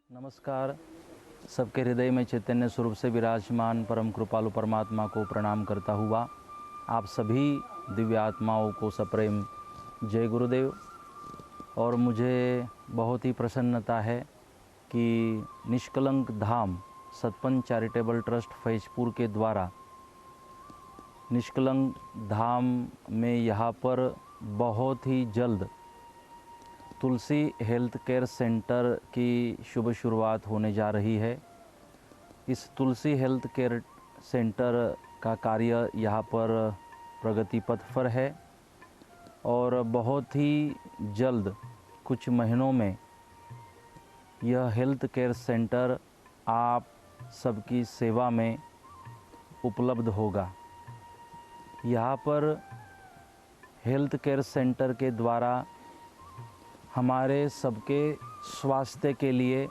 नमस्कार। सबके हृदय में चैतन्य स्वरूप से विराजमान परम कृपालु परमात्मा को प्रणाम करता हुआ आप सभी दिव्य आत्माओं को सप्रेम जय गुरुदेव। और मुझे बहुत ही प्रसन्नता है कि निष्कलंक धाम सतपंच चैरिटेबल ट्रस्ट फैजपुर के द्वारा निष्कलंक धाम में यहाँ पर बहुत ही जल्द तुलसी हेल्थ केयर सेंटर की शुभ शुरुआत होने जा रही है। इस तुलसी हेल्थ केयर सेंटर का कार्य यहाँ पर प्रगति पथ पर है और बहुत ही जल्द कुछ महीनों में यह हेल्थ केयर सेंटर आप सबकी सेवा में उपलब्ध होगा। यहाँ पर हेल्थ केयर सेंटर के द्वारा हमारे सबके स्वास्थ्य के लिए,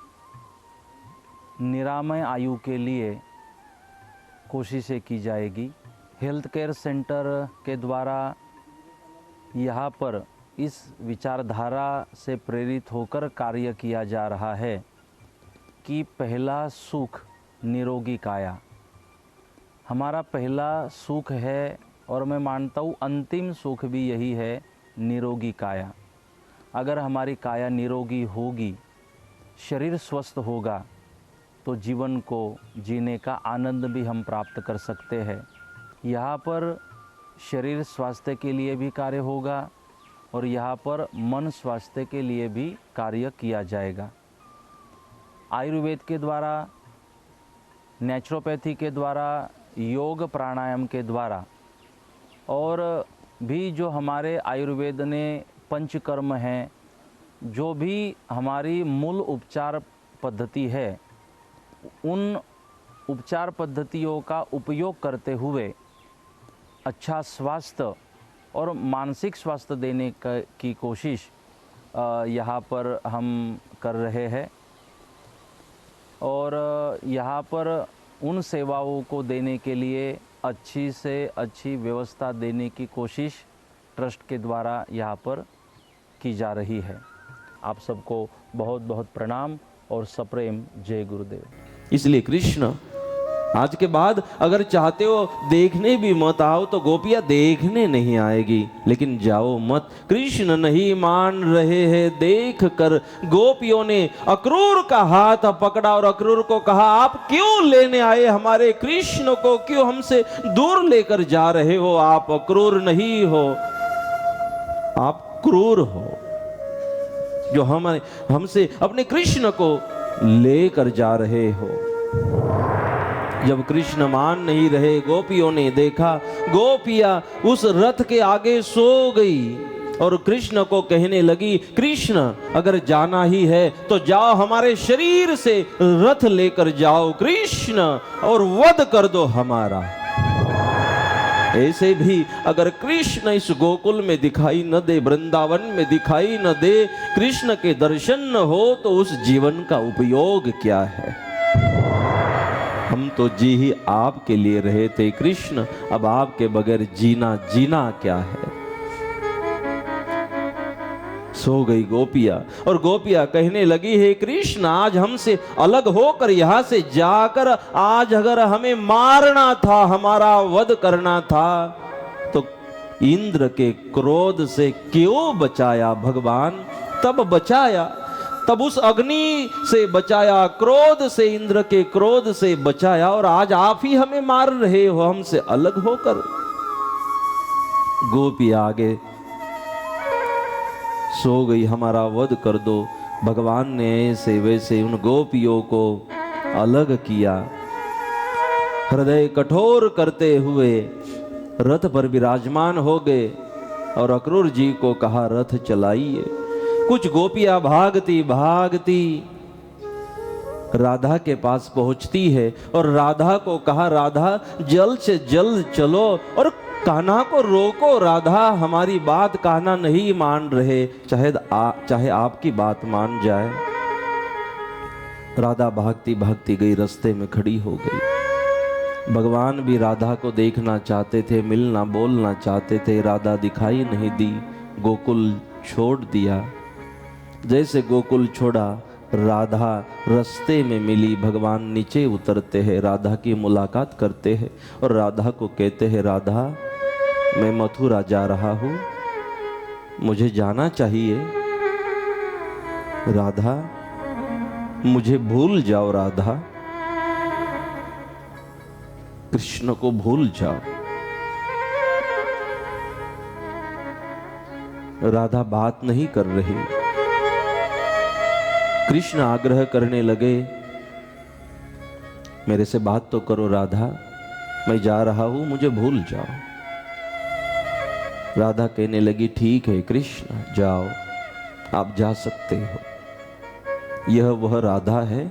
निरामय आयु के लिए कोशिशें की जाएगी। हेल्थ केयर सेंटर के द्वारा यहाँ पर इस विचारधारा से प्रेरित होकर कार्य किया जा रहा है कि पहला सुख निरोगी काया हमारा पहला सुख है और मैं मानता हूँ अंतिम सुख भी यही है, निरोगी काया। अगर हमारी काया निरोगी होगी, शरीर स्वस्थ होगा तो जीवन को जीने का आनंद भी हम प्राप्त कर सकते हैं। यहाँ पर शरीर स्वास्थ्य के लिए भी कार्य होगा और यहाँ पर मन स्वास्थ्य के लिए भी कार्य किया जाएगा। आयुर्वेद के द्वारा, नेचुरोपैथी के द्वारा, योग प्राणायाम के द्वारा और भी जो हमारे आयुर्वेद ने पंचकर्म हैं, जो भी हमारी मूल उपचार पद्धति है, उन उपचार पद्धतियों का उपयोग करते हुए अच्छा स्वास्थ्य और मानसिक स्वास्थ्य देने की कोशिश यहाँ पर हम कर रहे हैं। और यहाँ पर उन सेवाओं को देने के लिए अच्छी से अच्छी व्यवस्था देने की कोशिश ट्रस्ट के द्वारा यहाँ पर की जा रही है। आप सबको बहुत बहुत प्रणाम और सप्रेम जय गुरुदेव। इसलिए कृष्ण आज के बाद अगर चाहते हो देखने भी मत आओ तो गोपियां देखने नहीं आएगी, लेकिन जाओ मत। कृष्ण नहीं मान रहे हैं देख कर गोपियों ने अक्रूर का हाथ पकड़ा और अक्रूर को कहा, आप क्यों लेने आए हमारे कृष्ण को, क्यों हमसे दूर लेकर जा रहे हो? आप अक्रूर नहीं हो, आप क्रूर हो जो हमसे अपने कृष्ण को लेकर जा रहे हो। जब कृष्ण मान नहीं रहे, गोपियों ने देखा गोपियां उस रथ के आगे सो गई और कृष्ण को कहने लगी, कृष्ण अगर जाना ही है तो जाओ, हमारे शरीर से रथ लेकर जाओ कृष्ण और वध कर दो हमारा। ऐसे भी अगर कृष्ण इस गोकुल में दिखाई न दे, वृंदावन में दिखाई न दे, कृष्ण के दर्शन न हो तो उस जीवन का उपयोग क्या है? हम तो जी ही आपके लिए रहे थे कृष्ण, अब आपके बगैर जीना क्या है? सो गई गोपियां और गोपियां कहने लगी, हे कृष्ण आज हमसे अलग होकर यहां से जाकर आज अगर हमें मारना था, हमारा वध करना था, तो इंद्र के क्रोध से क्यों बचाया भगवान? तब बचाया, तब उस अग्नि से बचाया, क्रोध से, इंद्र के क्रोध से बचाया, और आज आप ही हमें मार रहे हो हमसे अलग होकर। गोपी आगे सो गई, हमारा वध कर दो। भगवान ने ऐसे वैसे उन गोपियों को अलग किया। हृदय कठोर करते हुए रथ पर विराजमान हो गए और अक्रूर जी को कहा, रथ चलाइए। कुछ गोपियां भागती भागती राधा के पास पहुंचती है और राधा को कहा, राधा जल्द से जल्द चलो और कान्हा को रोको। राधा हमारी बात कान्हा नहीं मान रहे, चाहे आपकी बात मान जाए। राधा भागती भागती गई, रास्ते में खड़ी हो गई। भगवान भी राधा को देखना चाहते थे, मिलना बोलना चाहते थे, राधा दिखाई नहीं दी। गोकुल छोड़ दिया। जैसे गोकुल छोड़ा राधा रास्ते में मिली, भगवान नीचे उतरते हैं, राधा की मुलाकात करते हैं और राधा को कहते हैं, राधा मैं मथुरा जा रहा हूँ, मुझे जाना चाहिए, राधा मुझे भूल जाओ, राधा कृष्ण को भूल जाओ। राधा बात नहीं कर रही। कृष्ण आग्रह करने लगे, मेरे से बात तो करो राधा, मैं जा रहा हूं, मुझे भूल जाओ। राधा कहने लगी, ठीक है कृष्ण जाओ, आप जा सकते हो। यह वह राधा है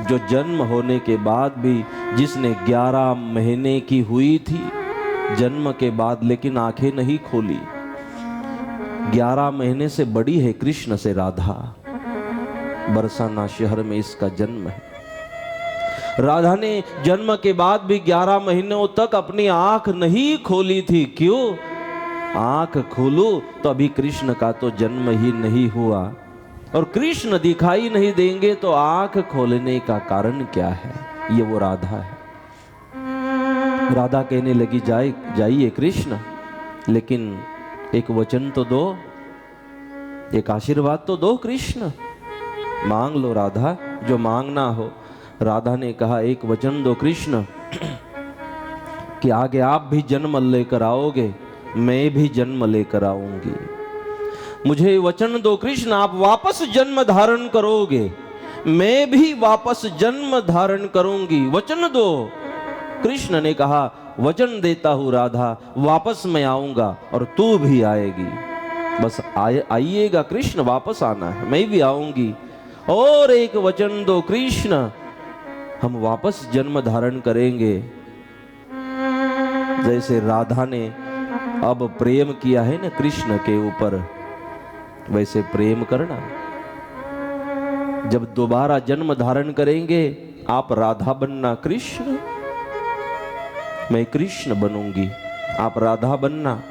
जो जन्म होने के बाद भी, जिसने 11 महीने की हुई थी जन्म के बाद, लेकिन आंखें नहीं खोली। 11 महीने से बड़ी है कृष्ण से राधा। बरसाना शहर में इसका जन्म है। राधा ने जन्म के बाद भी 11 महीनों तक अपनी आंख नहीं खोली थी। क्यों? आंख खोलो तो अभी कृष्ण का तो जन्म ही नहीं हुआ, और कृष्ण दिखाई नहीं देंगे तो आंख खोलने का कारण क्या है? ये वो राधा है। राधा कहने लगी, जाइए कृष्ण, लेकिन एक वचन तो दो, एक आशीर्वाद तो दो कृष्ण, मांग लो राधा जो मांगना हो। राधा ने कहा, एक वचन दो कृष्ण कि आगे आप भी जन्म लेकर आओगे, मैं भी जन्म लेकर आऊंगी। मुझे वचन दो कृष्ण, आप वापस जन्म धारण करोगे, मैं भी वापस जन्म धारण करूंगी, वचन दो। कृष्ण ने कहा, वचन देता हूं राधा, वापस मैं आऊंगा और तू भी आएगी। बस आइएगा कृष्ण, वापस आना है, मैं भी आऊंगी। और एक वचन दो कृष्ण, हम वापस जन्म धारण करेंगे। जैसे राधा ने अब प्रेम किया है ना कृष्ण के ऊपर, वैसे प्रेम करना। जब दोबारा जन्म धारण करेंगे, आप राधा बनना, कृष्ण मैं कृष्ण बनूंगी, आप राधा बनना,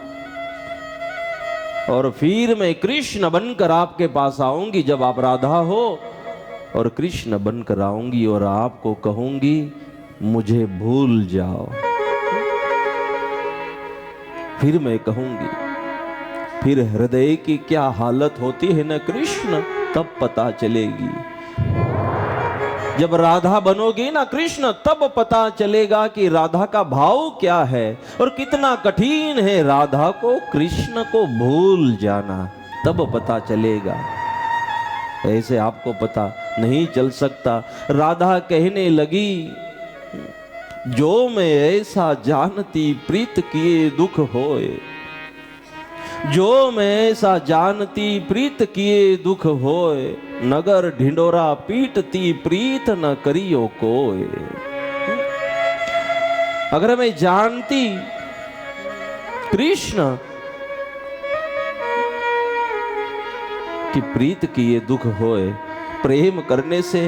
और फिर मैं कृष्ण बनकर आपके पास आऊंगी जब आप राधा हो, और कृष्ण बनकर आऊंगी और आपको कहूंगी मुझे भूल जाओ। फिर मैं कहूंगी, फिर हृदय की क्या हालत होती है ना कृष्ण, तब पता चलेगी। जब राधा बनोगे ना कृष्ण, तब पता चलेगा कि राधा का भाव क्या है और कितना कठिन है राधा को कृष्ण को भूल जाना, तब पता चलेगा। ऐसे आपको पता नहीं चल सकता। राधा कहने लगी, जो मैं ऐसा जानती प्रीत किए दुख होए, जो मैं ऐसा जानती प्रीत किए दुख होए, नगर ढिंडोरा पीटती प्रीत न करियो कोय। अगर मैं जानती कृष्ण कि प्रीत किए दुख होए, प्रेम करने से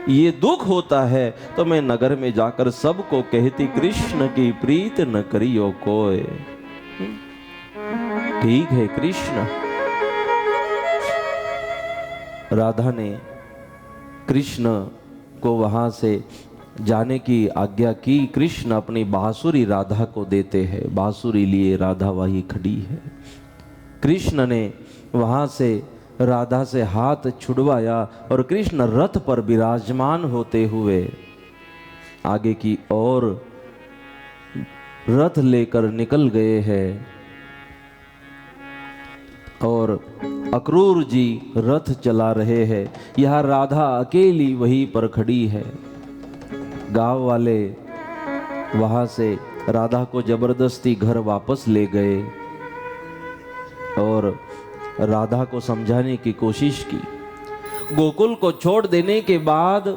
ये दुख होता है, तो मैं नगर में जाकर सबको कहती कृष्ण की प्रीत न करियो कोय। ठीक है कृष्ण। राधा ने कृष्ण को वहां से जाने की आज्ञा की। कृष्ण अपनी बांसुरी राधा को देते हैं, बांसुरी लिए राधा वही खड़ी है। कृष्ण ने वहां से राधा से हाथ छुड़वाया और कृष्ण रथ पर विराजमान होते हुए आगे की ओर रथ लेकर निकल गए हैं, और अक्रूर जी रथ चला रहे हैं। यह राधा अकेली वहीं पर खड़ी है। गांव वाले वहां से राधा को जबरदस्ती घर वापस ले गए और राधा को समझाने की कोशिश की। गोकुल को छोड़ देने के बाद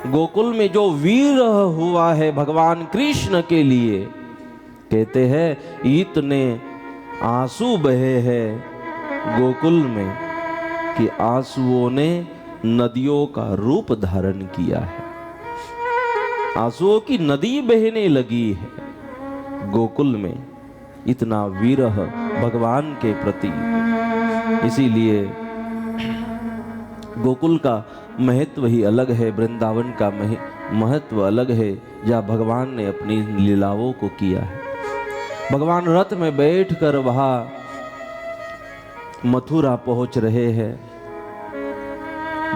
गोकुल में जो वीर हुआ है भगवान कृष्ण के लिए, कहते हैं इतने आंसू बहे हैं गोकुल में कि आंसुओं ने नदियों का रूप धारण किया है। आंसुओं की नदी बहने लगी है गोकुल में, इतना विरह भगवान के प्रति। इसीलिए गोकुल का महत्व ही अलग है, वृंदावन का महत्व अलग है, जहाँ भगवान ने अपनी लीलाओं को किया है। भगवान रथ में बैठकर वहाँ मथुरा पहुंच रहे हैं।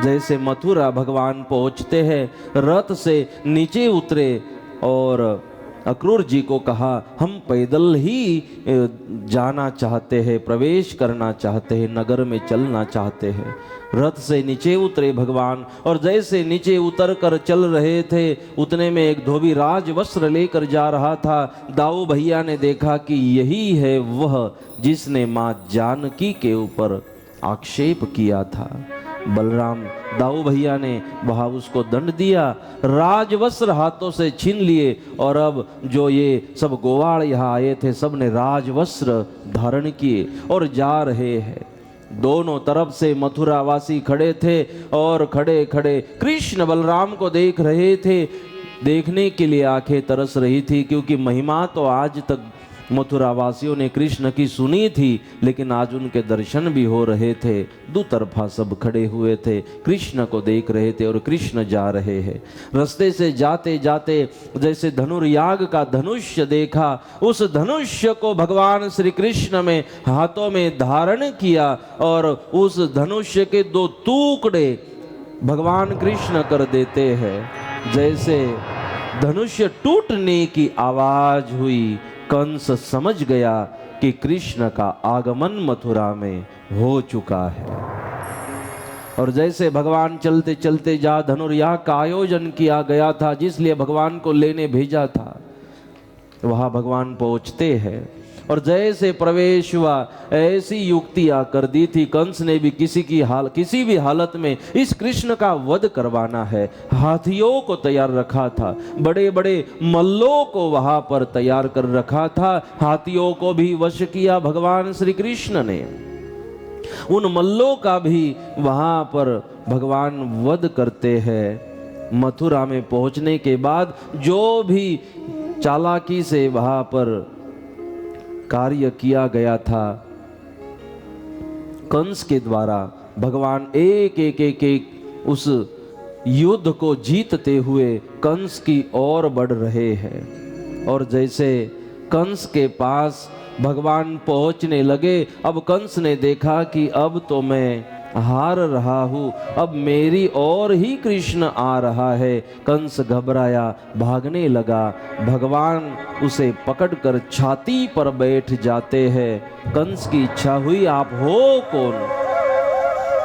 जैसे मथुरा भगवान पहुंचते हैं, रथ से नीचे उतरे और अक्रूर जी को कहा, हम पैदल ही जाना चाहते हैं, प्रवेश करना चाहते हैं, नगर में चलना चाहते हैं। रथ से नीचे उतरे भगवान, और जैसे नीचे उतर कर चल रहे थे, उतने में एक धोबी राज वस्त्र लेकर जा रहा था। दाऊ भैया ने देखा कि यही है वह जिसने माँ जानकी के ऊपर आक्षेप किया था। बलराम दाऊ भैया ने वहाँ उसको दंड दिया, राजवस्त्र हाथों से छीन लिए, और अब जो ये सब गोवाड़ यहाँ आए थे, सब ने राजवस्त्र धारण किए और जा रहे हैं। दोनों तरफ से मथुरावासी खड़े थे और खड़े खड़े कृष्ण बलराम को देख रहे थे। देखने के लिए आंखें तरस रही थी, क्योंकि महिमा तो आज तक मथुरावासियों ने कृष्ण की सुनी थी, लेकिन आज उनके दर्शन भी हो रहे थे। दो तरफा सब खड़े हुए थे, कृष्ण को देख रहे थे और कृष्ण जा रहे हैं। रास्ते से जाते जाते जैसे धनुर्याग का धनुष्य देखा, उस धनुष्य को भगवान श्री कृष्ण में हाथों में धारण किया और उस धनुष्य के दो टुकड़े भगवान कृष्ण कर देते हैं। जैसे धनुष्य टूटने की आवाज हुई, कंस समझ गया कि कृष्ण का आगमन मथुरा में हो चुका है। और जैसे भगवान चलते चलते जा धनुर्याग का आयोजन किया गया था, जिसलिए भगवान को लेने भेजा था, वहां भगवान पहुंचते हैं। और जैसे प्रवेश हुआ, ऐसी युक्तियां कर दी थी कंस ने भी, किसी भी हालत में इस कृष्ण का वध करवाना है। हाथियों को तैयार रखा था, बड़े बड़े मल्लों को वहां पर तैयार कर रखा था। हाथियों को भी वश किया भगवान श्री कृष्ण ने। उन मल्लों का भी वहां पर भगवान वध करते हैं। मथुरा में पहुंचने के बाद जो भी चालाकी से वहां पर कार्य किया गया था कंस के द्वारा, भगवान एक एक एक एक उस युद्ध को जीतते हुए कंस की ओर बढ़ रहे हैं। और जैसे कंस के पास भगवान पहुंचने लगे, अब कंस ने देखा कि अब तो मैं हार रहा हूं, अब मेरी ओर ही कृष्ण आ रहा है। कंस घबराया, भागने लगा। भगवान उसे पकड़कर छाती पर बैठ जाते हैं। कंस की इच्छा हुई, आप हो कौन?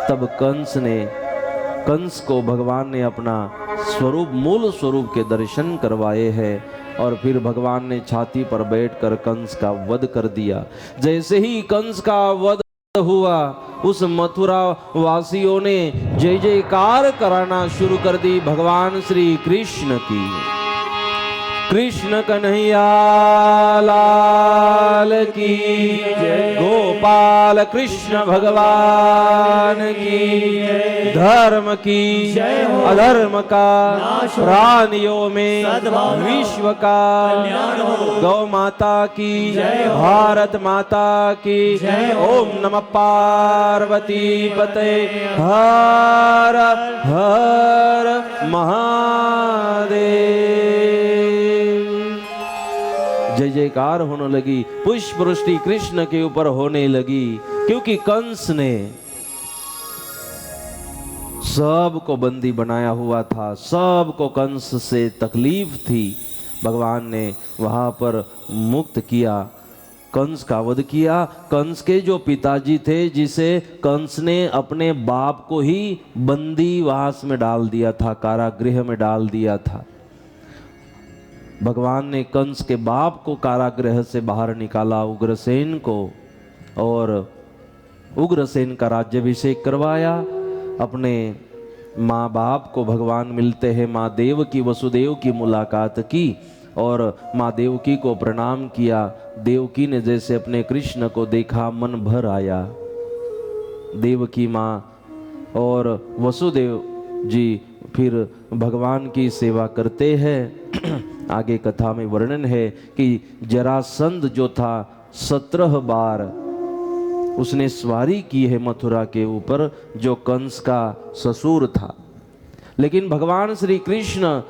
तब कंस को भगवान ने अपना स्वरूप, मूल स्वरूप के दर्शन करवाए हैं। और फिर भगवान ने छाती पर बैठकर कंस का वध कर दिया। जैसे ही कंस का वध हुआ, उस मथुरा वासियों ने जय जयकार कराना शुरू कर दी भगवान श्री कृष्ण की। कृष्ण कन्हैया लाल की जय, गोपाल कृष्ण भगवान की, धर्म की अधर्म का प्राणियों में विश्व का, गौ माता की, भारत माता की, ओम नमः पार्वती पते, हर हर महादेव। जय जयकार होने लगी, पुष्प वृष्टि कृष्ण के ऊपर होने लगी, क्योंकि कंस ने सबको बंदी बनाया हुआ था, सबको कंस से तकलीफ थी। भगवान ने वहां पर मुक्त किया, कंस का वध किया। कंस के जो पिताजी थे, जिसे कंस ने अपने बाप को ही बंदीवास में डाल दिया था, कारागृह में डाल दिया था, भगवान ने कंस के बाप को कारागृह से बाहर निकाला, उग्रसेन को, और उग्रसेन का राज्याभिषेक करवाया। अपने माँ बाप को भगवान मिलते हैं, माँ देवकी वसुदेव की मुलाकात की और माँ देवकी को प्रणाम किया। देवकी ने जैसे अपने कृष्ण को देखा, मन भर आया। देवकी माँ और वसुदेव जी फिर भगवान की सेवा करते हैं। आगे कथा में वर्णन है कि जरासंध जो था 17 बार उसने सवारी की है मथुरा के ऊपर, जो कंस का ससुर था। लेकिन भगवान श्री कृष्ण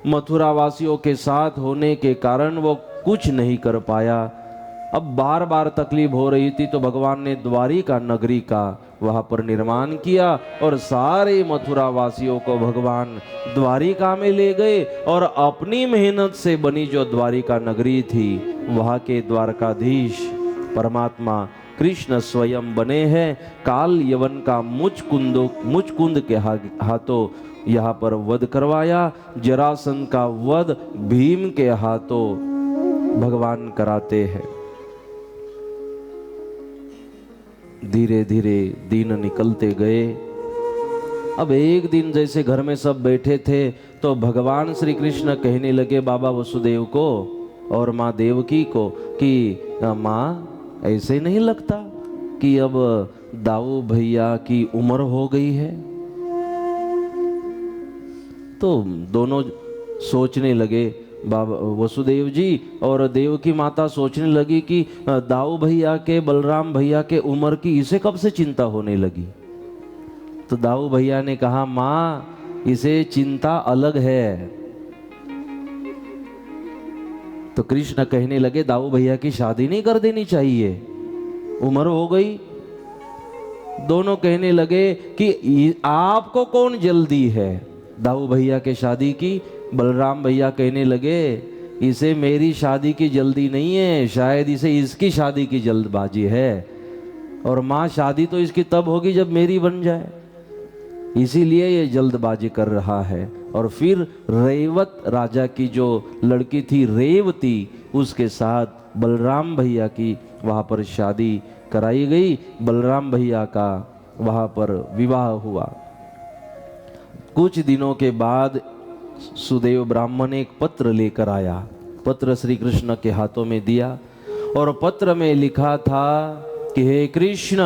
मथुरा वासियों के साथ होने के कारण वो कुछ नहीं कर पाया। अब बार बार तकलीफ हो रही थी तो भगवान ने द्वारिका नगरी का वहां पर निर्माण किया और सारे मथुरा वासियों को भगवान द्वारिका में ले गए और अपनी मेहनत से बनी जो द्वारिका नगरी थी वहां के द्वारकाधीश परमात्मा कृष्ण स्वयं बने हैं। काल यवन का मुचकुंद के हाथों यहाँ पर वध करवाया। जरासंध का वध भीम के हाथों भगवान कराते हैं। धीरे धीरे दिन निकलते गए। अब एक दिन जैसे घर में सब बैठे थे तो भगवान श्री कृष्ण कहने लगे बाबा वसुदेव को और माँ देवकी को कि माँ ऐसे नहीं लगता कि अब दाऊ भैया की उम्र हो गई है। तो दोनों सोचने लगे, बाबा वसुदेव जी और देवकी माता सोचने लगी कि दाऊ भैया के बलराम भैया के उम्र की इसे कब से चिंता होने लगी। तो दाऊ भैया ने कहा माँ इसे चिंता अलग है। तो कृष्ण कहने लगे दाऊ भैया की शादी नहीं कर देनी चाहिए, उम्र हो गई। दोनों कहने लगे कि आपको कौन जल्दी है दाऊ भैया के शादी की। बलराम भैया कहने लगे इसे मेरी शादी की जल्दी नहीं है, शायद इसे इसकी शादी की जल्दबाजी है। और माँ शादी तो इसकी तब होगी जब मेरी बन जाए, इसीलिए ये जल्दबाजी कर रहा है। और फिर रेवत राजा की जो लड़की थी रेवती, उसके साथ बलराम भैया की वहाँ पर शादी कराई गई। बलराम भैया का वहाँ पर विवाह हुआ। कुछ दिनों के बाद सुदेव ब्राह्मण एक पत्र लेकर आया। पत्र श्री कृष्ण के हाथों में दिया और पत्र में लिखा था कि हे कृष्ण,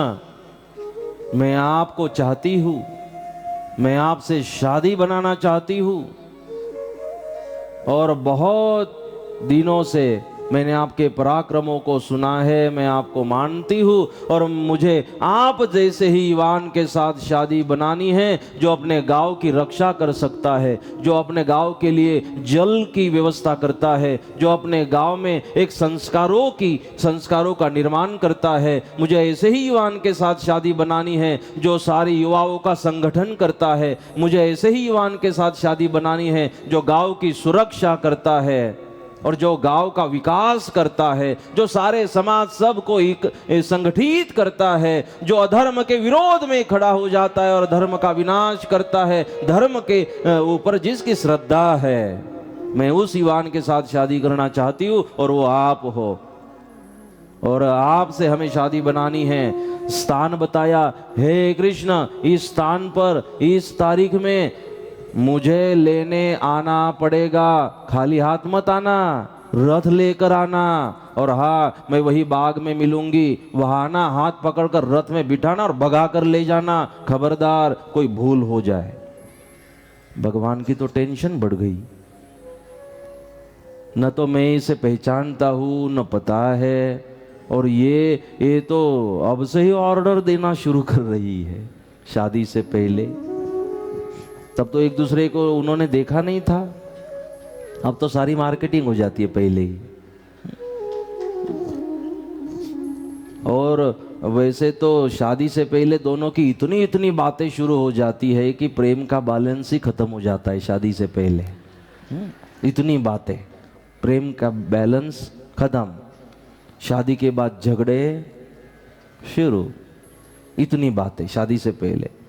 मैं आपको चाहती हूं, मैं आपसे शादी बनाना चाहती हूं और बहुत दिनों से मैंने आपके पराक्रमों को सुना है, मैं आपको मानती हूँ और मुझे आप जैसे ही युवान के साथ शादी बनानी है जो अपने गांव की रक्षा कर सकता है, जो अपने गांव के लिए जल की व्यवस्था करता है, जो अपने गांव में एक संस्कारों का निर्माण करता है। मुझे ऐसे ही युवान के साथ शादी बनानी है जो सारी युवाओं का संगठन करता है। मुझे ऐसे ही युवान के साथ शादी बनानी है जो गांव की सुरक्षा करता है और जो गांव का विकास करता है, जो सारे समाज सबको एक संगठित करता है, जो अधर्म के विरोध में खड़ा हो जाता है और धर्म का विनाश करता है, धर्म के ऊपर जिसकी श्रद्धा है, मैं उस युवान के साथ शादी करना चाहती हूँ और वो आप हो और आपसे हमें शादी बनानी है। स्थान बताया, हे कृष्ण इस स्थान पर इस तारीख में मुझे लेने आना पड़ेगा, खाली हाथ मत आना, रथ लेकर आना और हाँ मैं वही बाग में मिलूंगी, वहां आना, हाथ पकड़कर रथ में बिठाना और भगा कर ले जाना, खबरदार कोई भूल हो जाए। भगवान की तो टेंशन बढ़ गई, न तो मैं इसे पहचानता हूं न पता है और ये तो अब से ही ऑर्डर देना शुरू कर रही है शादी से पहले। तब तो एक दूसरे को उन्होंने देखा नहीं था, अब तो सारी मार्केटिंग हो जाती है पहले ही। और वैसे तो शादी से पहले दोनों की इतनी बातें शुरू हो जाती है कि प्रेम का बैलेंस ही खत्म हो जाता है शादी से पहले। इतनी बातें, प्रेम का बैलेंस खत्म, शादी के बाद झगड़े शुरू, इतनी बातें शादी से पहले।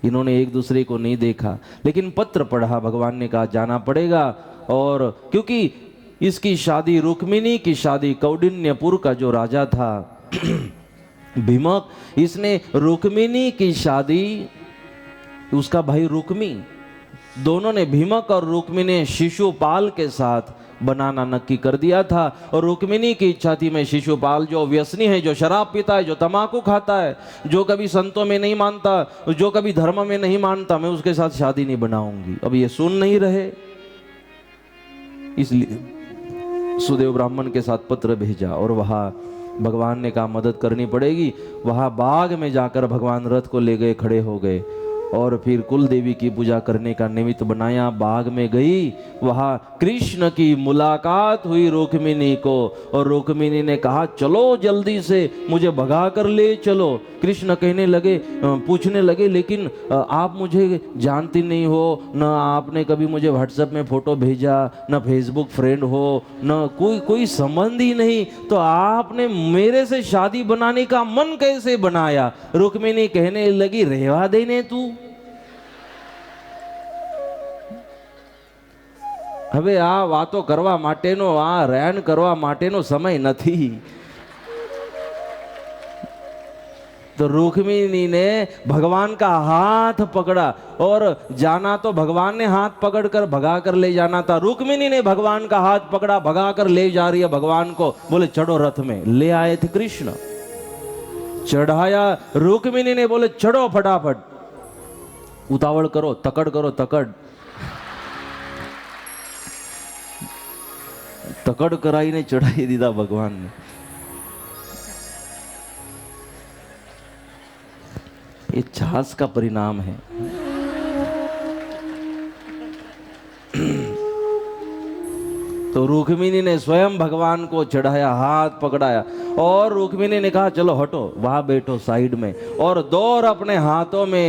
इन्होंने एक दूसरे को नहीं देखा, लेकिन पत्र पढ़ा, भगवान ने कहा जाना पड़ेगा। और क्योंकि इसकी शादी, रुक्मिणी की शादी, कौंडिन्यपुर का जो राजा था भीमक, इसने रुक्मिणी की शादी, उसका भाई रुक्मी, दोनों ने, भीमक और रुक्मी ने शिशुपाल के साथ बनाना नक्की कर दिया था। और रुक्मिणी की इच्छा थी मैं शिशुपाल जो व्यसनी है, जो शराब पीता है, जो तंबाकू खाता है, जो कभी संतों में नहीं मानता, जो कभी धर्म में नहीं मानता, मैं उसके साथ शादी नहीं बनाऊंगी। अब ये सुन नहीं रहे, इसलिए सुदेव ब्राह्मण के साथ पत्र भेजा और वहां भगवान ने कहा मदद करनी पड़ेगी। वहाँ बाग में जाकर भगवान रथ को ले गए, खड़े हो गए और फिर कुल देवी की पूजा करने का निमित्त बनाया। बाग में गई, वहाँ कृष्ण की मुलाकात हुई रुक्मिणी को, और रुक्मिणी ने कहा चलो जल्दी से मुझे भगा कर ले चलो। कृष्ण कहने लगे, पूछने लगे लेकिन आप मुझे जानती नहीं हो, न आपने कभी मुझे व्हाट्सएप में फोटो भेजा, न फेसबुक फ्रेंड हो, न कोई संबंध ही नहीं, तो आपने मेरे से शादी बनाने का मन कैसे बनाया? रुक्मिणी कहने लगी रहवा देने तू, હવે આ વાતો કરવા માટેનો, આ રેન કરવા માટેનો સમય નથી। तो रुक्मिणी ने भगवान का हाथ पकड़ा और जाना तो भगवान ने हाथ पकड़कर भगा कर ले जाना था। रुक्मिणी ने भगवान का हाथ पकड़ा, भगा कर ले जा रही है भगवान को। बोले चढ़ो रथ में, ले आए थे कृष्ण, चढ़ाया। रुक्मिणी ने बोले चढ़ो फटाफट, उतावल करो, तकड़ करो, तकड़ कराई ने चढ़ाई दीदा भगवान ने। ये छास का परिणाम है। तो रुक्मिणी ने स्वयं भगवान को चढ़ाया, हाथ पकड़ाया और रुक्मिणी ने कहा चलो हटो, वहां बैठो साइड में, और दौर अपने हाथों में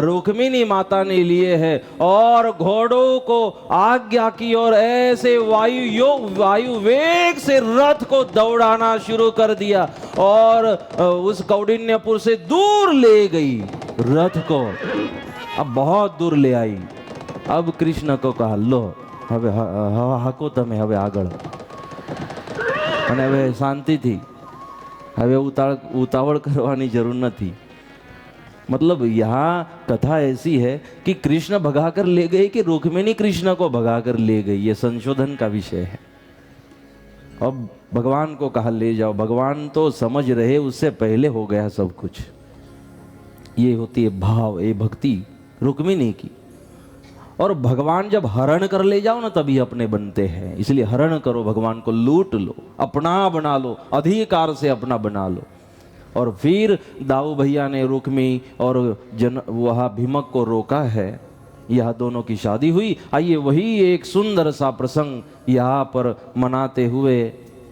रुक्मिणी माता ने लिए है और घोड़ों को आज्ञा की और ऐसे वायु वेग से रथ को दौड़ाना शुरू कर दिया और उस कौंडिन्यपुर से दूर ले गई रथ को। अब बहुत दूर ले आई। अब कृष्ण को कहा लो હવે હાકો તમે હવે આગળ, અને હવે શાંતિથી, હવે ઉતાવળ કરવાની જરૂર નથી। मतलब यहाँ कथा ऐसी है कि कृष्ण भगाकर ले गए कि रुक्मिणी कृष्ण को भगाकर ले गई, ये संशोधन का विषय है। अब भगवान को कहा ले जाओ, भगवान तो समझ रहे उससे पहले हो गया सब कुछ। ये होती है भाव, ये भक्ति रुक्मिणी की। और भगवान जब हरण कर ले जाओ ना तभी अपने बनते हैं, इसलिए हरण करो, भगवान को लूट लो, अपना बना लो, अधिकार से अपना बना लो। और फिर दाऊ भैया ने रुक्मी और वहाँ भीमक को रोका है, यह दोनों की शादी हुई। आइए वही एक सुंदर सा प्रसंग यहाँ पर मनाते हुए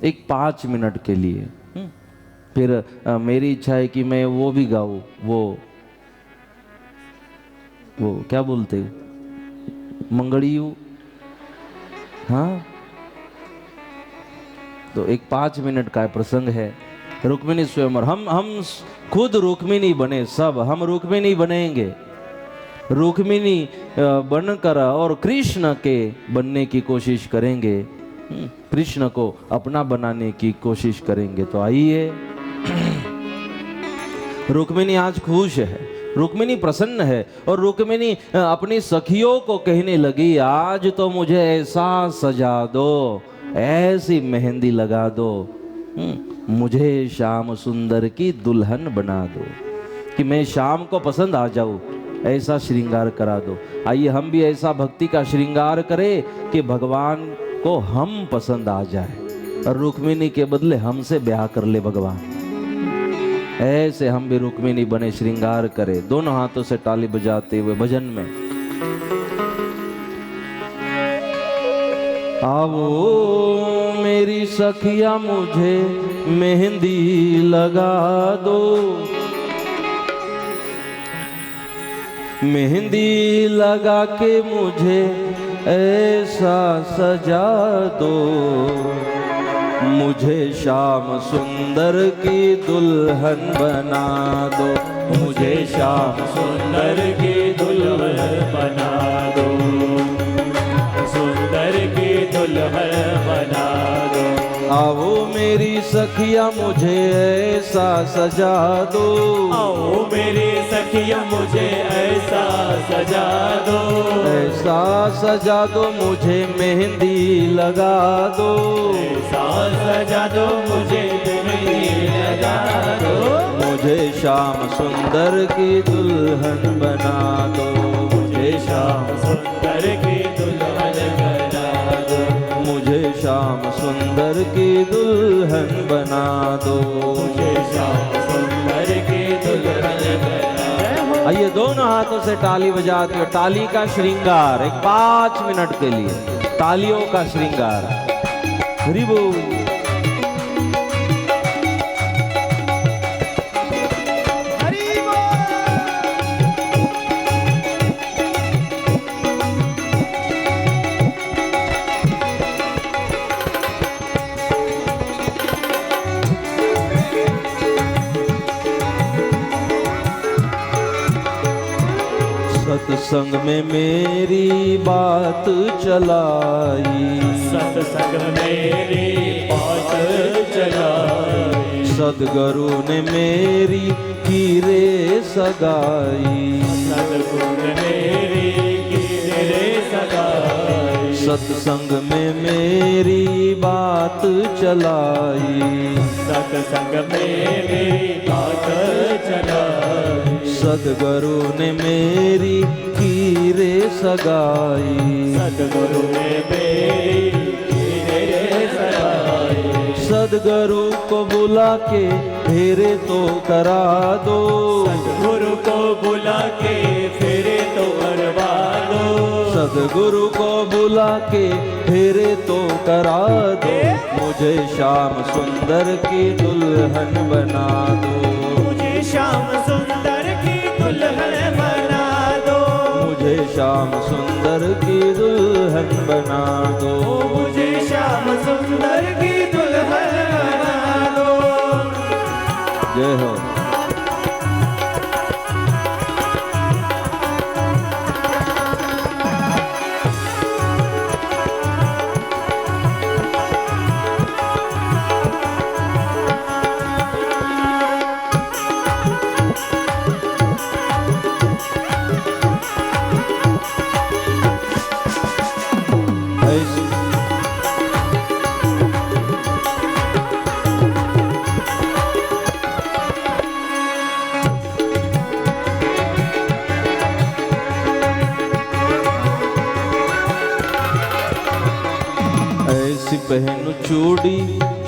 एक 5 मिनट के लिए, फिर मेरी इच्छा है कि मैं वो भी गाऊँ, वो क्या बोलते मंगड़ियू, हाँ। तो एक 5 मिनट का प्रसंग है, रुक्मिणी स्वयंवर। हम खुद रुक्मिणी बने, सब हम रुक्मिणी बनेंगे, रुक्मिणी बनकर और कृष्ण के बनने की कोशिश करेंगे, कृष्ण को अपना बनाने की कोशिश करेंगे। तो आइए, रुक्मिणी आज खुश है, रुक्मिणी प्रसन्न है और रुक्मिणी अपनी सखियों को कहने लगी आज तो मुझे ऐसा सजा दो, ऐसी मेहंदी लगा दो, मुझे श्याम सुंदर की दुल्हन बना दो, कि मैं शाम को पसंद आ जाऊं, ऐसा श्रृंगार करा दो। आइए हम भी ऐसा भक्ति का श्रृंगार करें कि भगवान को हम पसंद आ जाए और रुक्मिणी के बदले हमसे ब्याह कर ले भगवान। ऐसे हम भी रुक्मिणी बने, श्रृंगार करें, दोनों हाथों से ताली बजाते हुए भजन में। आओ मेरी सखिया मुझे मेहंदी लगा दो, मेहंदी लगा के मुझे ऐसा सजा दो, मुझे श्याम सुंदर की दुल्हन बना दो, मुझे श्याम सुंदर की दुल्हन बना दो, सुंदर की दुल्हन बना दो। आओ मेरी सखिया मुझे ऐसा सजा दो, आओ मेरी सखिया मुझे ऐसा सजा दो, ऐसा सजा दो मुझे मेहंदी लगा दो, ऐसा सजा दो मुझे मेहंदी लगा दो, मुझे श्याम सुंदर की दुल्हन बना दो, मुझे श्याम सुंदर की दुल्हन बना दो, मुझे श्याम सुंदर की दुल्हन बना दो। हाथों से ताली बजाते हो, ताली का श्रृंगार एक 5 मिनट के लिए, तालियों का श्रृंगार। हरि बोल। सत्संग में मेरी बात चलाई, सत्संग मेरी बात चलाई, सदगुरु ने मेरी की रे सगाई, सतगुरु ने मेरी की रे सगाई, सत्संग में मेरी बात चलाई, सत्संग में मेरी बात चलाई, सदगुरु ने मेरी की रे सगाई, सतगुरु ने मेरी की रे सगाई, सदगुरु को बुला के फेरे तो करा दो, सतगुरु को बुला के फेरे तो करवा दो, सदगुरु को बुला के फेरे तो करा दो, मुझे श्याम सुंदर की दुल्हन बना दो, मुझे श्याम सुंदर की दुल्हन बना दो, मुझे श्याम सुंदर की दुल्हन बना दो, मुझे श्याम सुंदर की दुल्हन बना दो। जय हो। ऐसी पहनु चूड़ी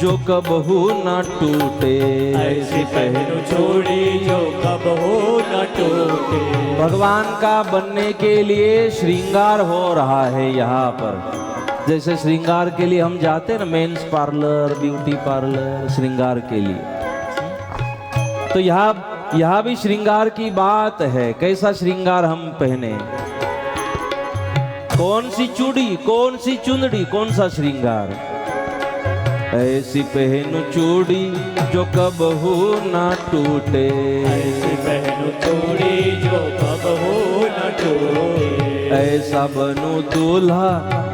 जो कबहू ना टूटे, ऐसी पहनु चूड़ी जो कब हो न टूटे, भगवान का बनने के लिए श्रृंगार हो रहा है यहाँ पर। जैसे श्रृंगार के लिए हम जाते हैं ना, मेंस पार्लर, ब्यूटी पार्लर, श्रृंगार के लिए, तो यहाँ भी श्रृंगार की बात है। कैसा श्रृंगार हम पहने, कौन सी चूड़ी, कौन सी चुंदड़ी, कौन सा श्रृंगार। ऐसी पहनु चूड़ी जो कबहू ना टूटे, ऐसी पहनु चूड़ी जो कब हो न टूटे, ऐसा बनू दूल्हा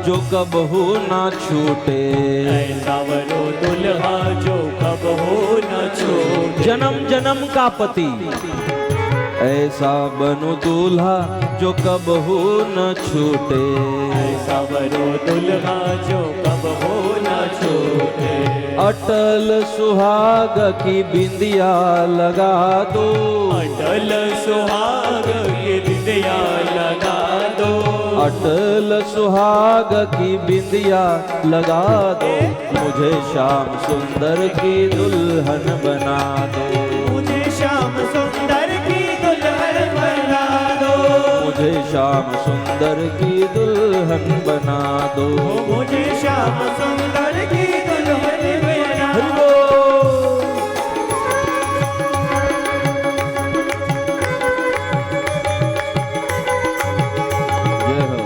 जो कबहू ना छूटे, ऐसा बनो दुल्हा जो कब हो न छूटे, जन्म जन्म का पति, ऐसा बनू दूल्हा जो कबहू न छूटे, ऐसा बनो दुल्हा जो कब हो न छूटे, अटल सुहाग की बिंदिया लगा दो, अटल सुहाग की बिंदिया लगा दो, अटल सुहाग की बिंदिया लगा दो, मुझे श्याम सुंदर की दुल्हन बना दो, मुझे श्याम सुंदर की दुल्हन बना दो, मुझे श्याम सुंदर की दुल्हन बना दो। मुझे श्याम सुंदर की दुल्हन बना हरि दो। बोल। जय हो।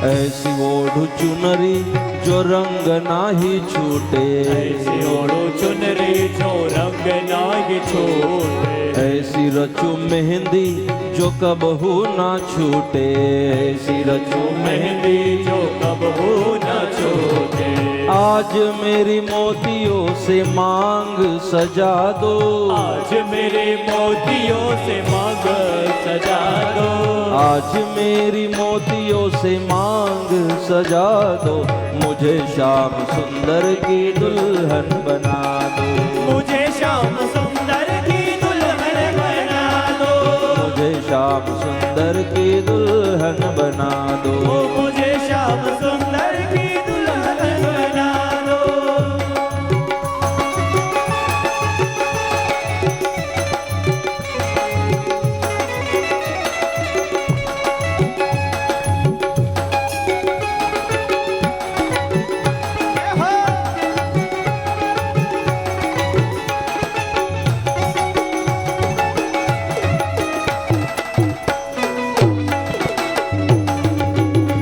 ऐसी ओढ़ चुनरी जो रंग नाही छूटे, ऐसी ओढ़ो चुनरी जो रंग नाग छोटे, ऐसी रचू मेहंदी जो कबहू ना छूटे, ऐसी रचू मेहंदी जो कब हो न छूटे, आज मेरी मोतियों से मांग सजा दो, आज मेरे मोतियों से मांग सजा दो, आज मेरी मोतियों से मांग सजा दो, मुझे श्याम सुंदर की दुल्हन बना दो, मुझे श्याम सुंदर की दुल्हन बना दो। मुझे श्याम सुंदर की दुल्हन बना दो। मुझे श्याम सुंदर की दुल्हन बना दो।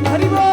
हरि बोल।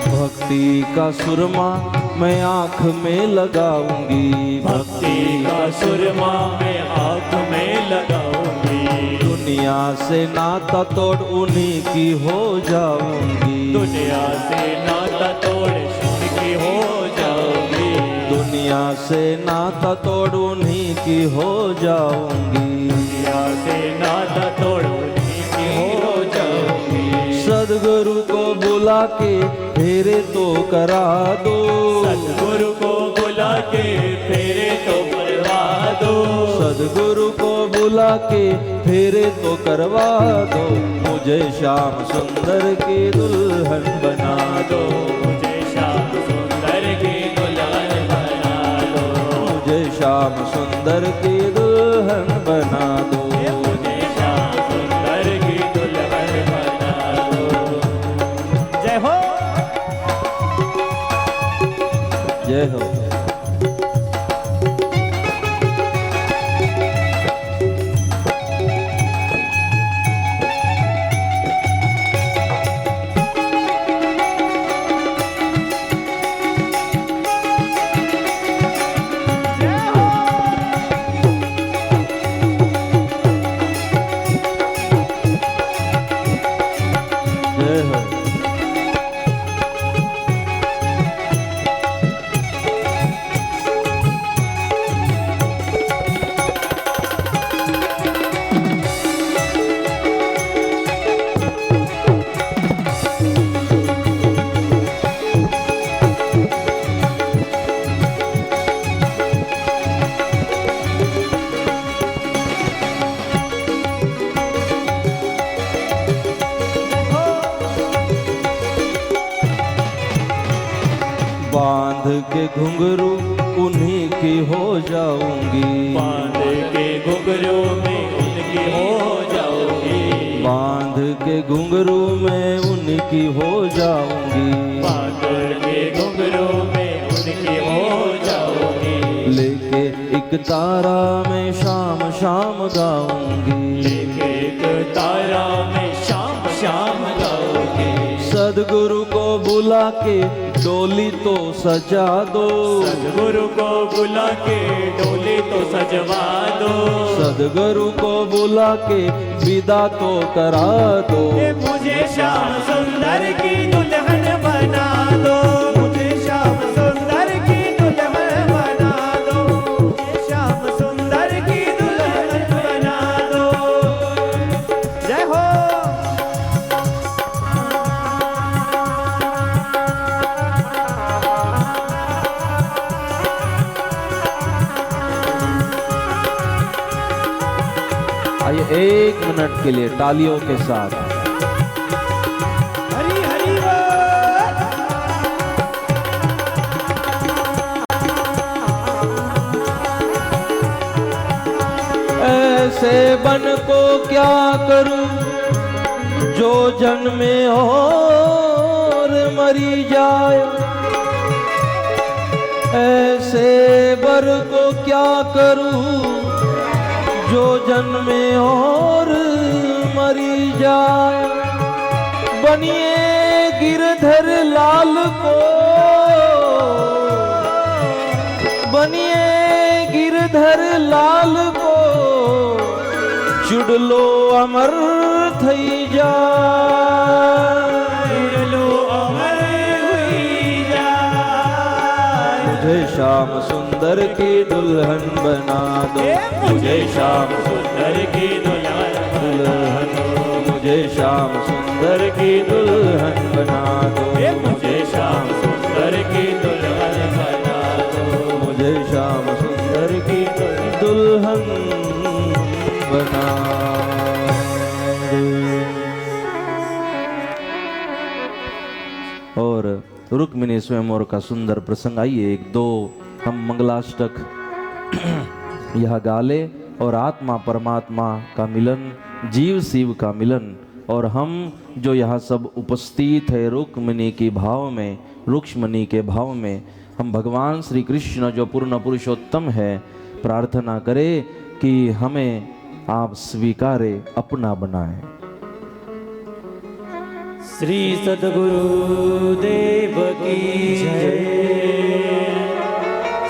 भक्ति का सुरमा मैं आँख में लगाऊंगी। भक्ति का सुरमा मैं आँख में लगाऊंगी। दुनिया से नाता तोड़ उन्हीं की हो जाऊंगी। दुनिया से नाता तोड़ की हो जाऊंगी। दुनिया से नाता तोड़ उन्हीं की हो जाऊंगी। दुनिया से नाता तोड़ की हो जाऊंगी। सदगुरु को बुला के फेरे तो करा दो। सदगुरु को बुला के फेरे तो करवा दो। सदगुरु को बुला के फेरे तो करवा दो। मुझे श्याम सुंदर की दुल्हन बना दो। मुझे श्याम सुंदर की दुल्हन बना दो। मुझे श्याम सुंदर की दुल्हन बना दो। मुझे श्याम सुंदर की दुल्हन बना दो। जय हो। जय हो। जय हो। बांध के घुंघरू उन्हीं की हो जाऊंगी। बांध के घुंघरू में उनकी हो जाऊंगी। बांध के घुंघरू में उनकी हो जाऊंगी। बांध के घुंघरू में उनकी हो जाऊंगी। लेके एक तारा में शाम शाम गाऊंगी। लेके एक तारा में शाम शाम गाऊंगी। सदगुरु को बुला के डोली तो सजा दो। सदगुरु को बुला के डोली तो सजवा दो। सदगुरु को बुला के विदा तो करा दो। ये मुझे श्याम सुंदर की दुल्हन बना दो। मुझे श्याम सुंदर की दुल्हन बना दो। मुझे श्याम सुंदर की दुल्हन बना दो। जय हो। आइए 1 मिनट के लिए तालियों के साथ। हरि हरि बोल। ऐसे बन को क्या करूं जो जन्मे और मरी जाए। ऐसे बर को क्या करूं जो जन्मे और मरी जाए। बनिए गिरधर लाल को, बनिए लाल को चुडलो अमर थई जा लो अमर हुई जाए। मुझे श्याम सुंदर की दुल्हन बना दो मुझे श्याम सुंदर की दुल्हन मुझे श्याम सुंदर की दुल्हन बना दो मुझे श्याम सुंदर की दुल्हन बना दो। मुझे श्याम सुंदर की दुल्हन बना दो। और रुक्मिणी स्वयंवर का सुंदर प्रसंग, आइए एक दो हम मंगलाष्टक यह गाले और आत्मा परमात्मा का मिलन, जीव शिव का मिलन, और हम जो यहाँ सब उपस्थित है रुक्मिणी की भाव में, रुक्ष्मणी के भाव में, हम भगवान श्री कृष्ण जो पूर्ण पुरुषोत्तम है प्रार्थना करें कि हमें आप स्वीकारे, अपना बनाएं। श्री सद्गुरु देव की जय,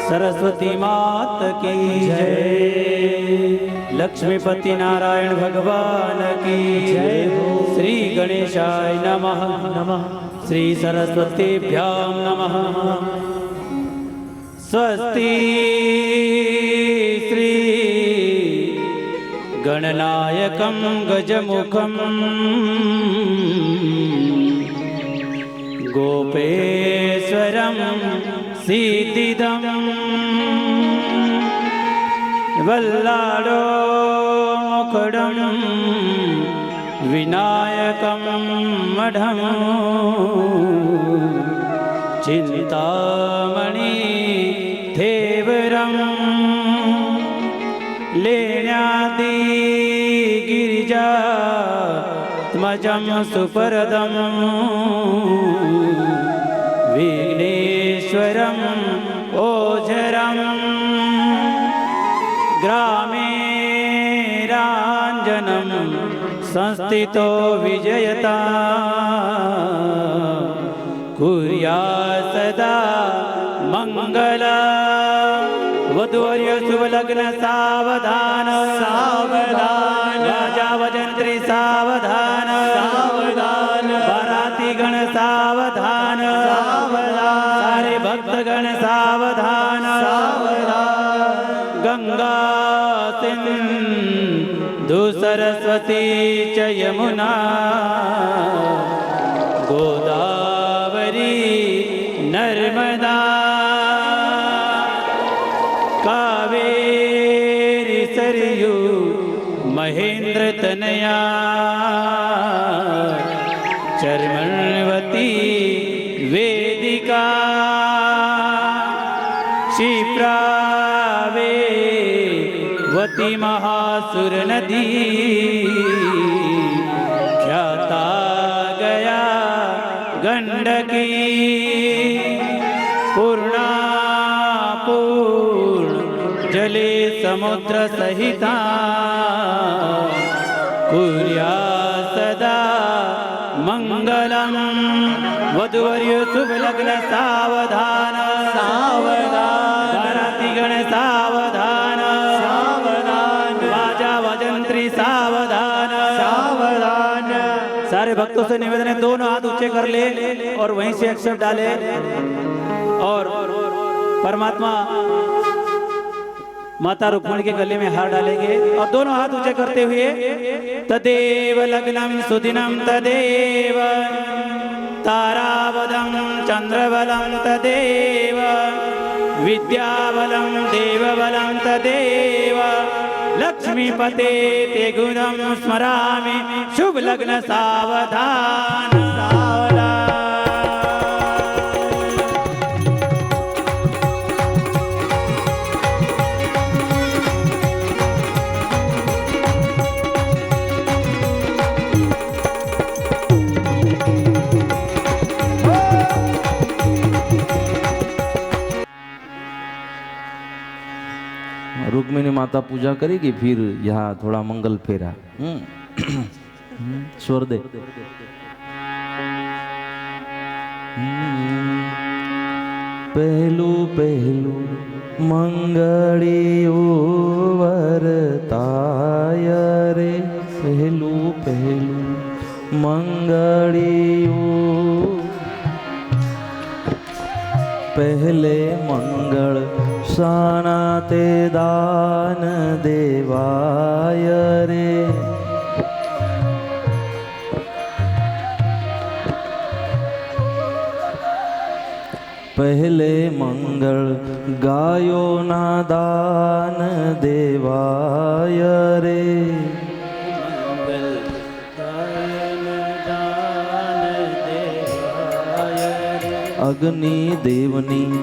सरस्वती मात की जय, लक्ष्मीपति नारायण भगवान की जय हो। श्री गणेशाय नमः नमः, श्री सरस्वतीभ्यां नमः। स्वस्ति श्री गणनायकं गजमुखं गोपेश्वरं सीतिदं वल्लाडो मुखडं विनायकं मढं चिंतामणि थेवरं लेण्यादि गिरिजा त्मजं सुपरदं विघ्नेश्वरं ओझरं ग्रामे राञ्जनं संस्थितो विजयता कुर्या सदा मंगला। वधूवर्य शुभ लग्न सावधान सावधान, राजा वजंत्री सावधान सावधान, बाराती गण सावधान सावधान, सारे भक्तगण सावधान सावधान। गंगा सिंधु सरस्वती च यमुना गोदावरी नर्मदा कावेरी सरयू महेंद्र तनया चर्मणवती वेदिका क्षिप्रावेवती महासुर नदी ख्याता गया गंडकी पूर्णा जले समुद्र सहिता कुर्या सदा मंगलम। वधूवर्य शुभ लग्न सावधान सावधान, बाराती गण सावधान सावधान, बाजा वजंत्री सावधान सावधान। सारे भक्तों से निवेदन है दोनों हाथ ऊंचे कर ले और वहीं से अक्षर डाले और परमात्मा माता रुक्मिणी के गले में हार डालेंगे और दोनों हाथ ऊंचे करते हुए तदेव लग्नम सुदिनम तदेव तारावदं चंद्रबलं तदेव विद्याबलं देवबलं तदेव लक्ष्मीपते ते गुणं स्मरामि शुभ लग्न सावधान सावधान। रुक्मिणी माता पूजा करेगी, फिर यहाँ थोड़ा मंगल फेरा स्वर दे। પહેલું પહેલું મંગળિયું વરતાય રે, પહેલું પહેલું મંગળિયું, પહેલે મંગળ શાણા તે દાન દેવાય રે, પહેલે મંગળ ગાયોના દાન દેવાય રે, અગ્નિ દેવની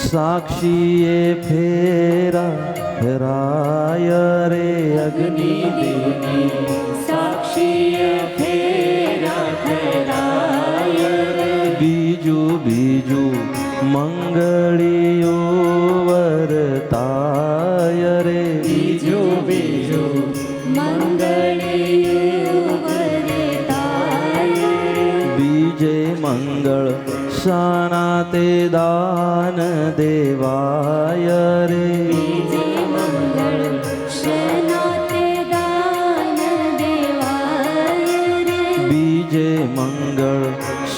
સાક્ષીએ ફેરા ફેરાય રે, અગ્નિ દેવની સાક્ષીએ ફેરા ફેરાય રે, બીજું બીજું મંગળિયું વરતાય રે, બીજું બીજું મંગળિયું વરતાય રે, બીજે મંગળ શાણા તે દાન દેવાય રે, બીજે મંગળ શાણા તે દાન દેવાય રે, બીજે મંગળ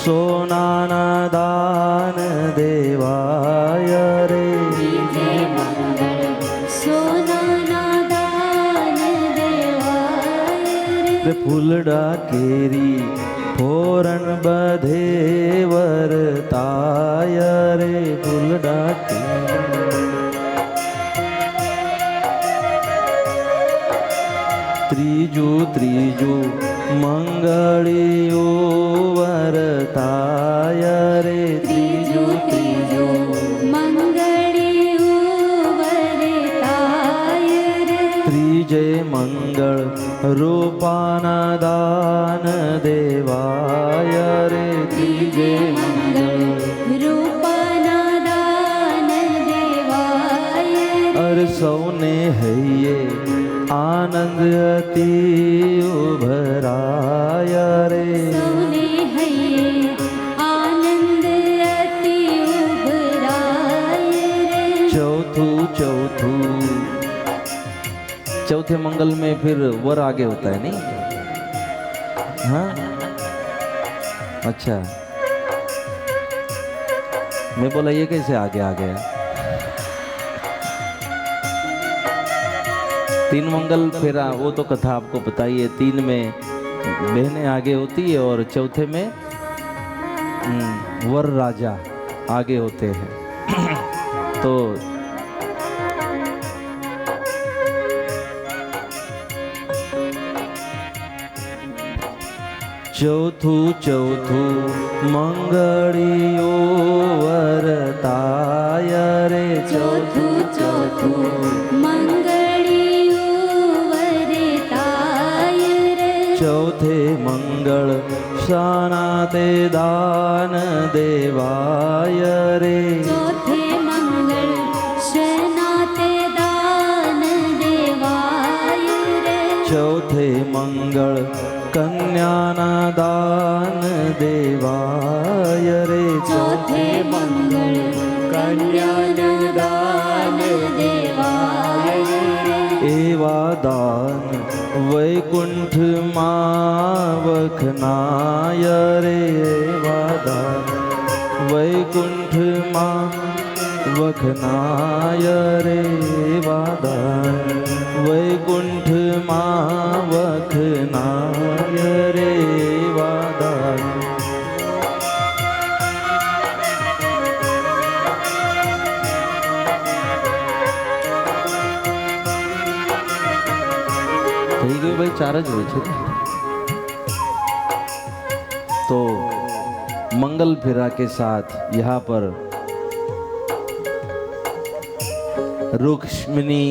સોનાના દાન દેવાય રે, બીજે મંગળ સોનાના દાન દેવાય રે, ફૂલડા કેરી ફોરન બધે વરતાય રે, ફૂલડા કેરી, ત્રીજું ત્રીજું મંગળિયું વરતાય રે, ત્રીજું ત્રીજું મંગળિયું વરતાય રે, ત્રીજે મંગળ રૂપાના દાન દેવાય રે, ત્રીજે મંગળ રૂપાના દાન દેવાય રે, અર સૌને હૈયે આનંદ અતિ ઉભરાય રે, સૌને હૈયે આનંદ અતિ ઉભરાય રે, चौथू चौथू चौथे मंगल में फिर वर आगे होता है नहीं? हाँ अच्छा, मैं बोला ये कैसे आगे आ गया? तीन मंगल फेरा वो तो कथा आपको पता ही है, तीन में बहनें आगे होती है और चौथे में वर राजा आगे होते हैं। तो चौथू चौथू मंगळिયું વરતાય રે, ચોથું ચોથું મંગળિયું વરતાય રે, चौथे मंगल शाणा ते दान देवाय रे, ચોથે મંગળ શાણા તે દાન દેવાય રે, चौथे मंगल कन्याना दान देवाय रे, ચોથે મંગળ કન્યાનું દાન દેવાય રે, એવા દાન વૈકુંઠમાં વખનાય રે, એવા દાન વૈકુંઠમાં વખનાય રે, એવા દાન વૈકુંઠમાં વખનાય રે, એવા દાન થઈ ગયું ભાઈ, ચાર જ હોય છે तो मंगल फेरा के साथ यहाँ पर रुक्मिणी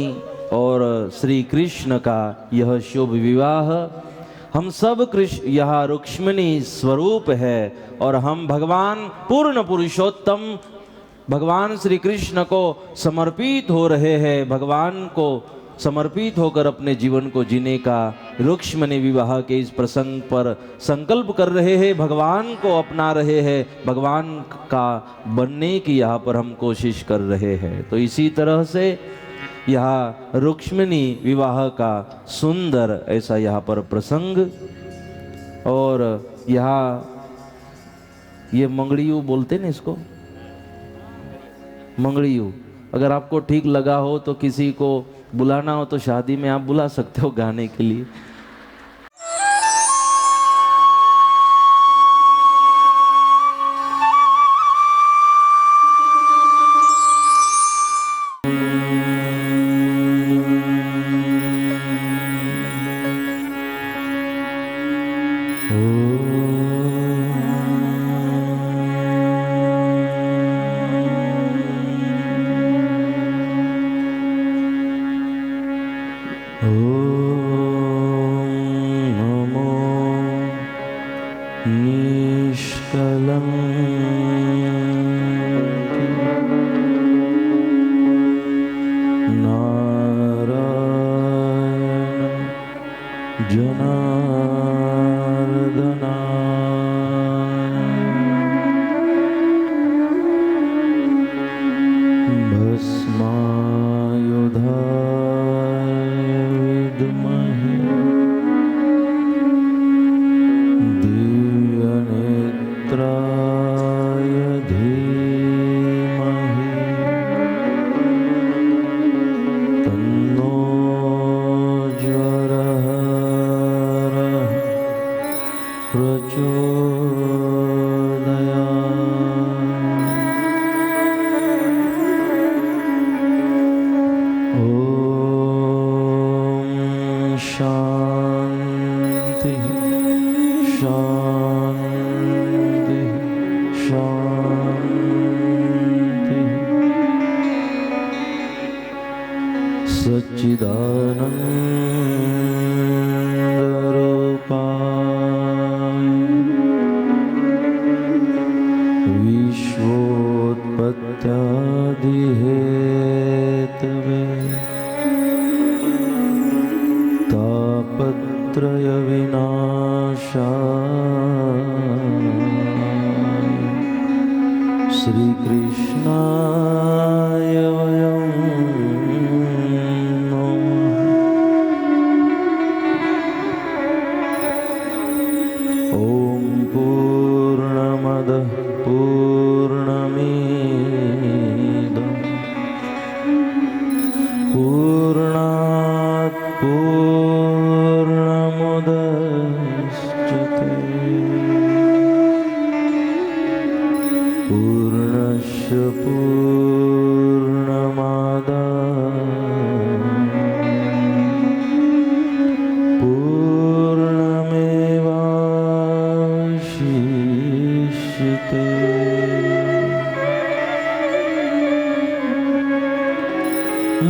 और श्री कृष्ण का यह शुभ विवाह, हम सब कृष्ण यहाँ रुक्मिणी स्वरूप है और हम भगवान पूर्ण पुरुषोत्तम भगवान श्री कृष्ण को समर्पित हो रहे हैं, भगवान को समर्पित होकर अपने जीवन को जीने का रुक्मिणी विवाह के इस प्रसंग पर संकल्प कर रहे हैं, भगवान को अपना रहे हैं, भगवान का बनने की यहाँ पर हम कोशिश कर रहे हैं। तो इसी तरह से यहाँ रुक्मिणी विवाह का सुंदर ऐसा यहाँ पर प्रसंग, और यहाँ ये मंगड़ियू बोलते ना इसको, मंगड़ियू। अगर आपको ठीक लगा हो तो किसी को बुलाना हो तो शादी में आप बुला सकते हो गाने के लिए।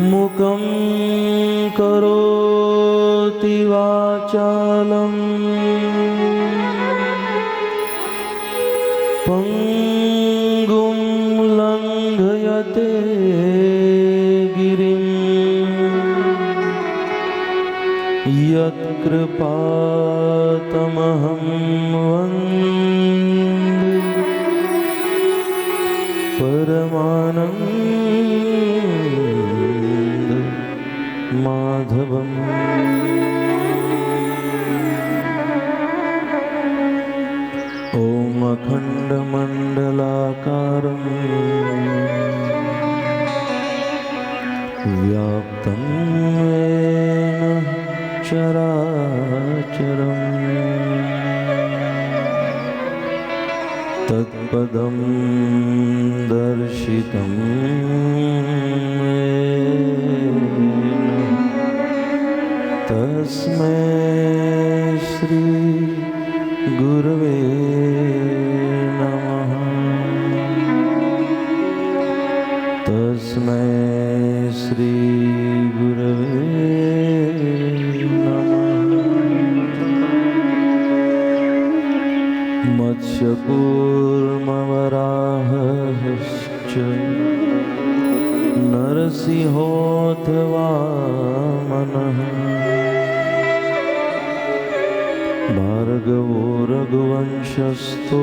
मुकं करोति वाचालम् पंगुं लंघयते गिरिं यत्कृपातमहं वन्दे परमानंद माधवम्। ॐ अखण्डमण्डलाकारं व्याप्तं येन चराचरम् तत्पदं दर्शितं येन तस्मै श्री गुरवे नमः। तस्मै श्री गुरवे नमः। मत्स्यकूर्मवराहश्च नर नरसिंहोऽथवा मनः भार्गवो रघुवंशस्थो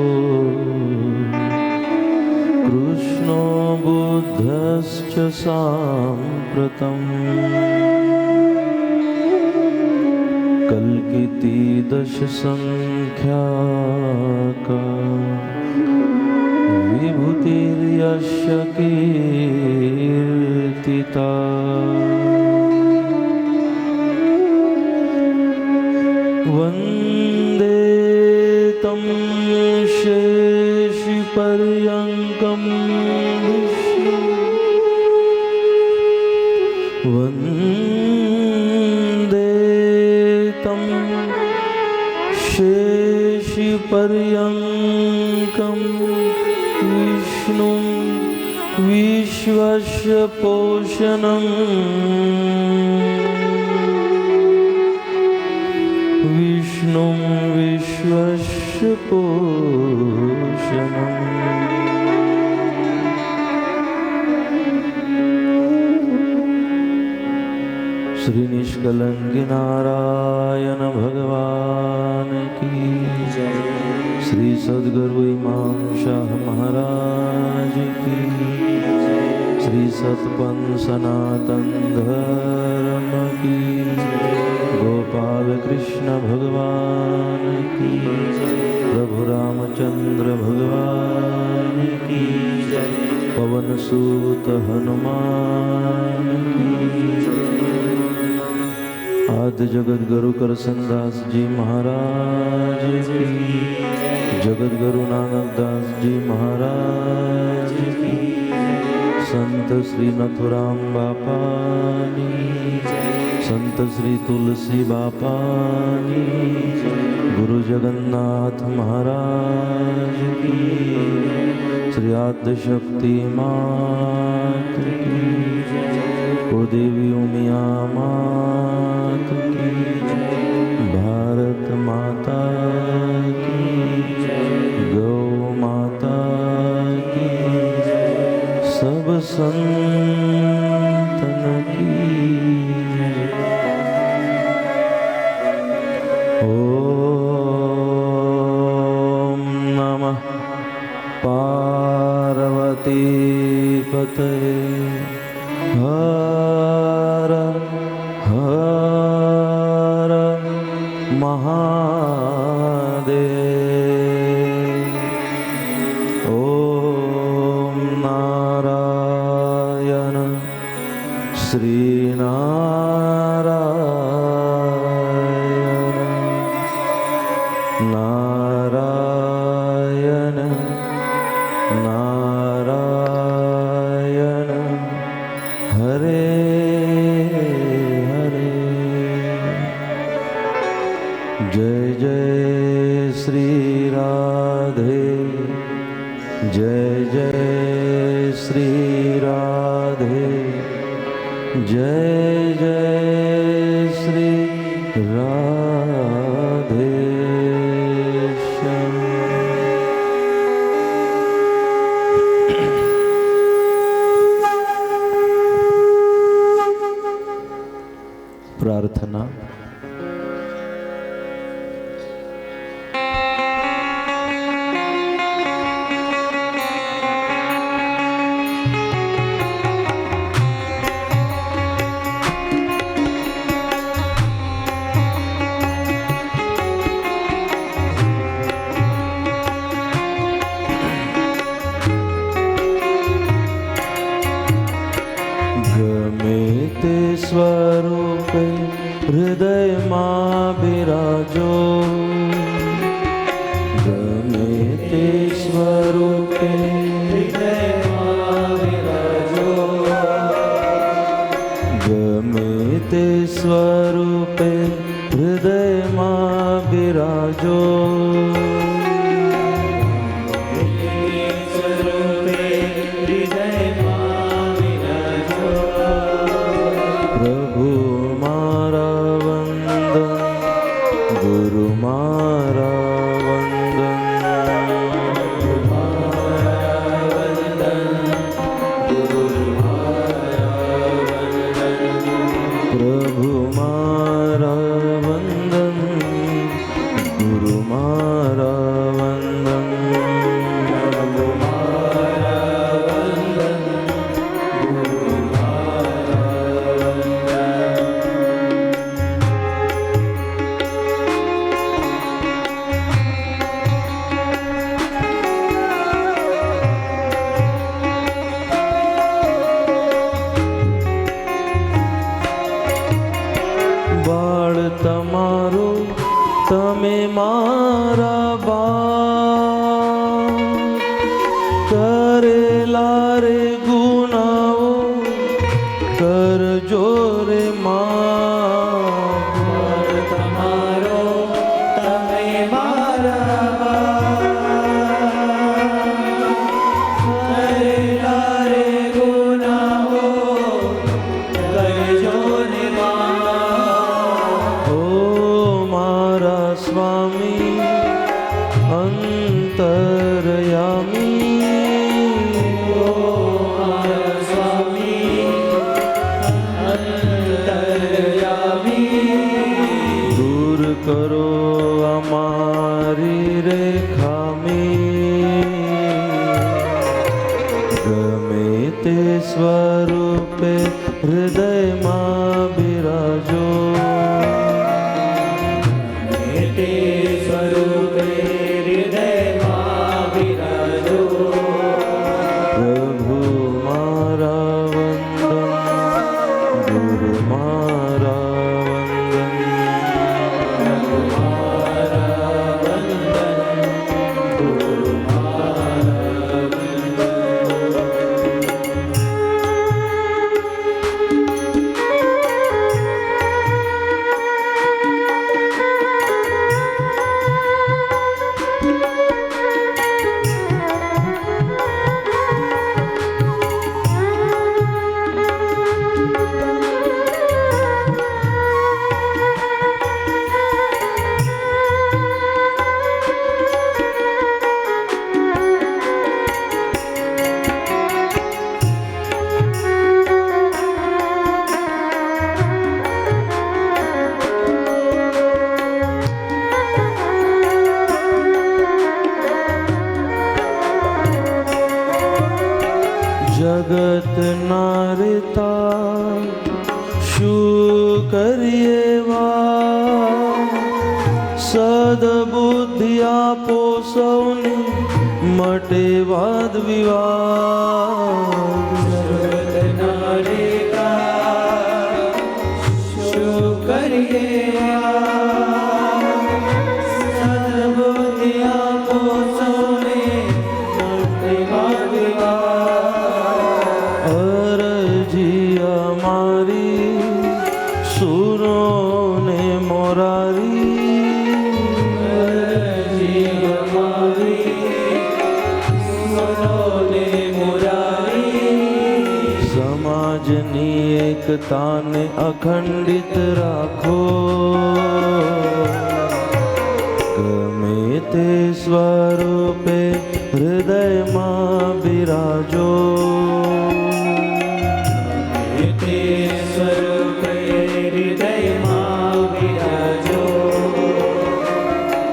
कृष्णो बुद्धश्च साम्प्रतम् कल्किति दश संख्याका विभूतिर्यस्य कीर्तिता वन्दे तं शेषपर्यङ्कं विष्णु वन्दे तं शेषपर्यङ्कं विष्णुं विश्वस्य पोषणम् विष्णुं विश्वस्य पोषणम् श्री निष्कलंक नारायण भगवान की जय। श्री सद्गुरु इमाम शाह महाराज की जय। श्री सतपंथ सनातन धर्म की जय। गोपाल कृष्ण भगवान की जय। प्रभु रामचंद्र भगवान की जय। पवन सूत हनुमान की जय। आदि जगत गुरु करसनदास जी महाराज की, जगत गुरु नानक दास जी महाराज की, संत श्री नथुराम बापानी, संत श्री तुलसी बापानी, गुरु जगन्नाथ महाराज की, श्री आद्य शक्ति मात की, ओ देवी उमिया मात की, भारत माता की, गौ माता की, सब संतन की। ओम नमः पार्वती पतये हर हर महादेव। ओम नारायण श्री नारायण नारायण नारायण हरे हरे। जय जय श्री राधे, जय जय श्री राधे, जय जय श्री राधे श्याम। प्रार्थना। गमे स्वरूपे हृदय मां विराजो, गमे ते स्वरूपे हृदय मां विराजो, गमे ते स्वरूपे हृदय मां विराजो, प्रभु मारा वंदन, गुरु मारा वंदन, गुरु मारा તમારો તમે મારા બા કરેલા રે ગુનાઓ કરજો રે મા તમારો તમે મારા કરેલા રે ગુનાઓ કરજો ને ઓ મારા સ્વામી અંતરયામી સ્વામી અંતર્યામી દૂર કરો અમારી રે ખામી ગમે તે સ્વરૂપે હૃદયમાં બિરાજો તે સ્વરૂપે હૃદયમાં વિરાજો પ્રભુ મારા વંદન ગુરુ મારા જગત નારતા શું કરીએ વા સદબુદ્ધિ આપો સૌને મટે વાદ વિવાદ શું કરીએ સદબુદ્ધિ આપો સૌને મટે વાદ વિવાદ અરજી અમારી સુરો ને મોરારી અરજી અમારી સુનો ને મુરારી સમાજની એકતાને અખંડિત રાખો